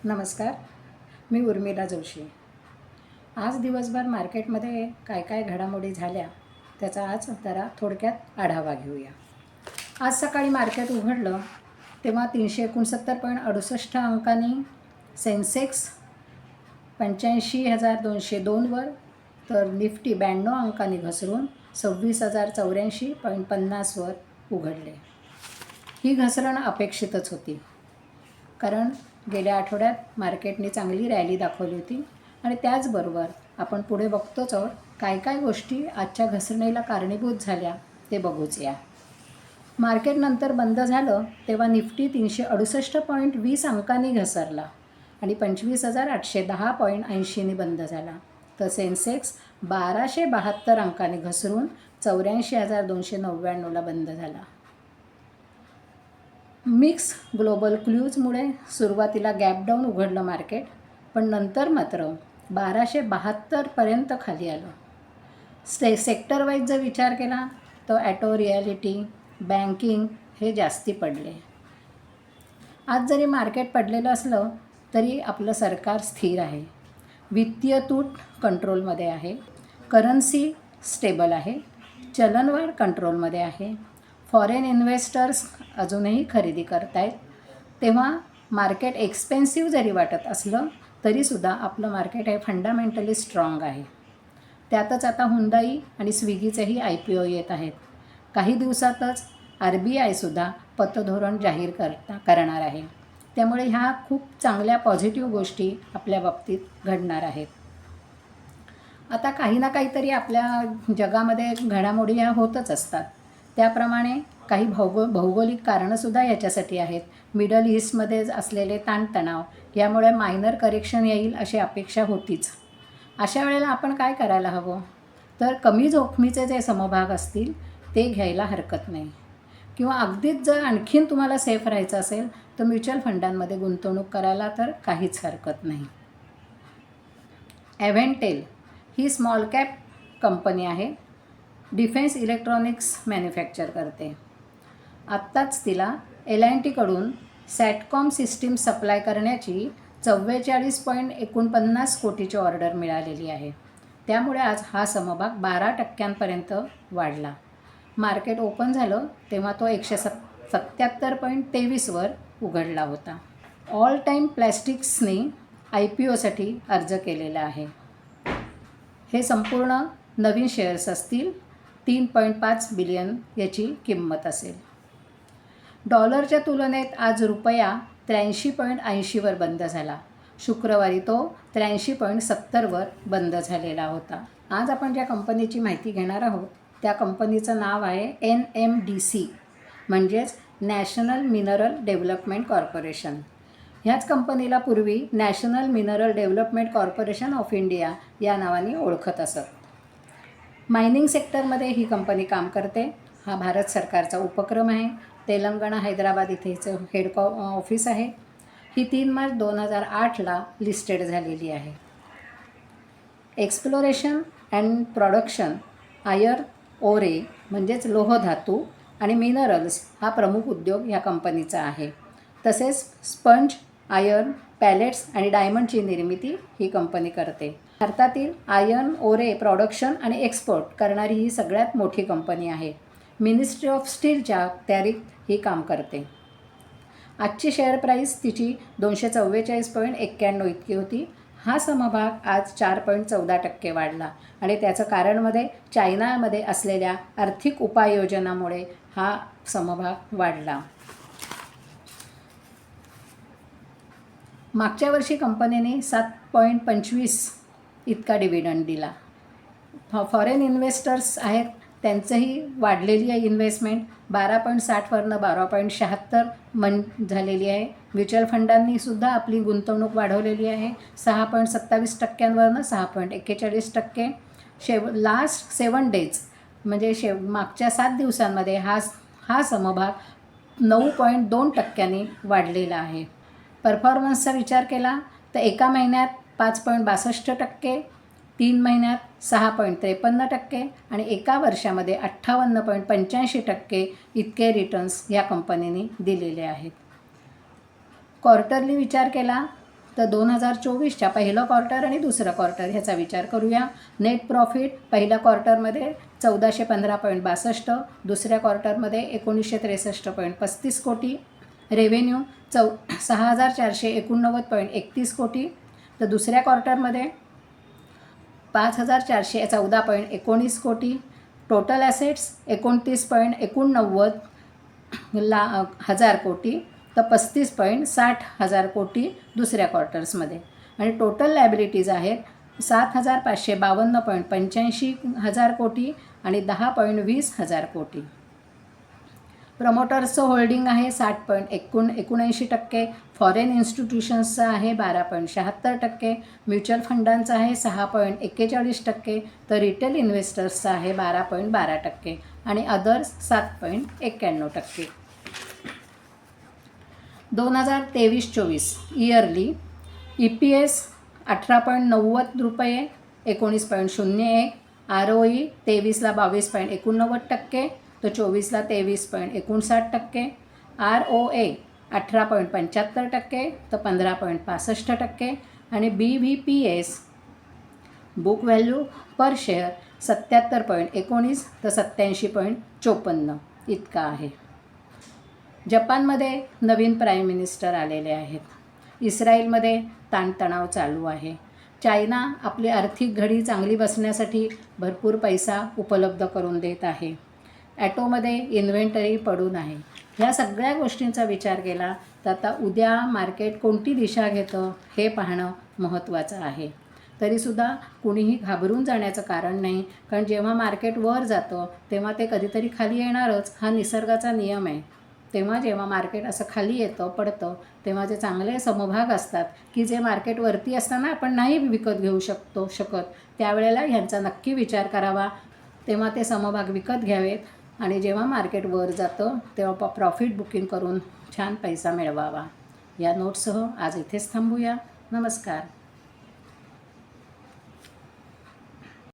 नमस्कार, मी उर्मिला जोशी. आज दिवसभर मार्केटमध्ये काय काय घडामोडी झाल्या त्याचा आज जरा थोडक्यात आढावा घेऊया. आज सकाळी मार्केट उघडलं तेव्हा 369.68 अंकांनी सेन्सेक्स 85,202वर, तर निफ्टी 92 अंकांनी घसरून 26,084.50वर उघडले. ही घसरण अपेक्षितच होती, कारण गेल्या आठवड्यात मार्केटने चांगली रॅली दाखवली होती आणि त्याचबरोबर आपण पुढे बघतोच आहोत काय काय गोष्टी आजच्या घसरणीला कारणीभूत झाल्या ते बघूच या. मार्केट नंतर बंद झालं तेव्हा निफ्टी 368.20 अंकांनी घसरला आणि 25,810.80नी बंद झाला, तर सेन्सेक्स 1,272 अंकांनी घसरून 84,299ला बंद झाला. मिक्स ग्लोबल क्ल्यूजमुळे सुरुवातीला गॅप डाऊन उघडलं मार्केट, पण नंतर मात्र 1,272पर्यंत खाली आलं. सेक्टर वाईज जर विचार केला तर ॲटो, रिॲलिटी, बँकिंग हे जास्ती पडले. आज जरी मार्केट पडलेलं असलं तरी आपलं सरकार स्थिर आहे, वित्तीय तूट कंट्रोलमध्ये आहे, करन्सी स्टेबल आहे, चलनवाढ कंट्रोलमध्ये आहे, फॉरेन इन्व्हेस्टर्स अजूनही खरेदी करत आहेत. तेव्हा मार्केट एक्सपेन्सिव्ह जरी वाटत असलं तरीसुद्धा आपलं मार्केट हे फंडामेंटली स्ट्रॉंग आहे. त्यातच आता हुंदाई आणि स्विगीचेही IPO येत आहेत. काही दिवसातच RBIसुद्धा पतधोरण जाहीर करणार आहे. त्यामुळे ह्या खूप चांगल्या पॉझिटिव्ह गोष्टी आपल्या बाबतीत घडणार आहेत. आता काही ना काहीतरी आपल्या जगामध्ये घडामोडी ह्या होतच असतात. त्याप्रमाणे काही भौगोलिक कारणंसुद्धा याच्यासाठी आहेत. मिडल ईस्टमध्ये असलेले ताणतणाव यामुळे मायनर करेक्शन येईल अशी अपेक्षा होतीच. अशा वेळेला आपण काय करायला हवं, तर कमी जोखमीचे जे समभाग असतील ते घ्यायला हरकत नाही, किंवा अगदीच जर आणखीन तुम्हाला सेफ राहायचं असेल तर म्युच्युअल फंडांमध्ये गुंतवणूक करायला तर काहीच हरकत नाही. ॲव्हेंटेल ही स्मॉल कॅप कंपनी आहे, डिफेन्स इलेक्ट्रॉनिक्स मॅन्युफॅक्चर करते. आत्ताच तिला LNTकडून सॅटकॉम सिस्टीम सप्लाय करण्याची 44.49 कोटीची ऑर्डर मिळालेली आहे. त्यामुळे आज हा समभाग 12% वाढला. मार्केट ओपन झालं तेव्हा तो 177.23वर उघडला होता. ऑल टाईम प्लॅस्टिक्सने IPOसाठी अर्ज केलेला आहे. हे संपूर्ण नवीन शेअर्स असतील. 3.5 बिलियन याची किंमत असेल. डॉलरच्या तुलनेत आज रुपया 83.80वर बंद झाला. शुक्रवारी तो 83.70वर बंद झालेला होता. आज आपण ज्या कंपनीची माहिती घेणार आहोत त्या कंपनीचं नाव आहे NMDC, म्हणजेच नॅशनल मिनरल डेव्हलपमेंट कॉर्पोरेशन. ह्याच कंपनीला पूर्वी national mineral development corporation of India या नावाने ओळखत असत. मायनिंग सेक्टरमध्ये ही कंपनी काम करते. हा भारत सरकारचा उपक्रम आहे. तेलंगणा, हैदराबाद इथे हिचं ऑफिस आहे. ही 3 मार्च 2008ला लिस्टेड झालेली आहे. एक्सप्लोरेशन अँड प्रोडक्शन, आयर्न ओरे म्हणजेच लोहधातू आणि मिनरल्स हा प्रमुख उद्योग ह्या कंपनीचा आहे. तसेच स्पंज, आयर्न, पॅलेट्स आणि डायमंडची निर्मिती ही कंपनी करते. भारतातील आयर्न ओरे प्रोडक्शन आणि एक्सपोर्ट करणारी ही सगळ्यात मोठी कंपनी आहे. मिनिस्ट्री ऑफ स्टीलच्या अखत्यारीत ही काम करते. आजची शेअर प्राईस तिची 244.91 इतकी होती. हा समभाग आज 4.14% वाढला आणि त्याचं कारणमध्ये चायनामध्ये असलेल्या आर्थिक उपाययोजनामुळे हा समभाग वाढला. मागच्या वर्षी कंपनीने 7.25 इतका डिव्हिडंड दिला. फॉरेन इन्व्हेस्टर्स आहेत त्यांचंही वाढलेली आहे इन्व्हेस्टमेंट. 12.60वरनं 12.76 झालेली आहे. म्युच्युअल फंडांनीसुद्धा आपली गुंतवणूक वाढवलेली आहे. 6.27%वरनं 6.41%. लास्ट 7 डेज म्हणजे मागच्या 7 दिवसांमध्ये हा समभाग 9.2% वाढलेला आहे. परफॉर्मन्सचा विचार केला तर एका महिन्यात 5.62%, 3 महिन्यात 6.53% आणि एका वर्षामध्ये 58.85% इतके रिटर्न्स या कंपनीने दिलेले आहेत. क्वार्टरली विचार केला तर 2024च्या पहिलं क्वार्टर आणि दुसरं क्वार्टर ह्याचा विचार करूया. नेट प्रॉफिट पहिल्या क्वार्टरमध्ये 1415.62, दुसऱ्या क्वार्टरमध्ये 1963.35 कोटी. रेव्हेन्यू 6449.31 कोटी. तर दुसऱ्या क्वार्टरमध्ये 5414.19 कोटी. टोटल ॲसेट्स 29.89 हजार कोटी, तर 35.60 कोटी दुसऱ्या क्वार्टर्समध्ये. आणि टोटल लायबिलिटीज आहेत 7552.85 कोटी आणि 10.20 कोटी. प्रमोटर्सचं होल्डिंग आहे 60.79%, फॉरेन इन्स्टिट्यूशन्सचं आहे 12.76%, म्युच्युअल फंडांचं आहे 6.41%, तर रिटेल इन्व्हेस्टर्सचं आहे 12.12% आणि अदर्स 7.91%. 2023-24 इयरली EPS 18.90 रुपये, 19.01, ROE 23ला 22.89%, तर 24ला 23.59%, ROA 18.75%, तर 15.65% आणि BVPS book value per share 77.19 तर 87.54 इतका आहे. जपानमध्ये नवीन प्राईम मिनिस्टर आलेले आहेत. इस्रायलमध्ये ताणतणाव चालू आहे. चायना आपली आर्थिक घडी चांगली बसण्यासाठी भरपूर पैसा उपलब्ध करून देत आहे. ॲटोमध्ये इन्व्हेंटरी पडून आहे. ह्या सगळ्या गोष्टींचा विचार केला तर आता उद्या मार्केट कोणती दिशा घेतं हे पाहणं महत्त्वाचं आहे. तरीसुद्धा कुणीही घाबरून जाण्याचं कारण नाही, कारण जेव्हा मार्केट वर जातं तेव्हा ते कधीतरी खाली येणारच, हा निसर्गाचा नियम आहे. तेव्हा जेव्हा मार्केट असं खाली येतं पडतं तेव्हा जे चांगले समभाग असतात की जे मार्केट वरती असताना आपण नाही विकत घेऊ शकत त्यावेळेला ह्यांचा नक्की विचार करावा. तेव्हा ते समभाग विकत घ्यावेत आणि जेव्हा मार्केट वर जातं तेव्हा प्रॉफिट बुकिंग करून छान पैसा मिळवावा. या नोटसह आज इथेच थांबूया. नमस्कार.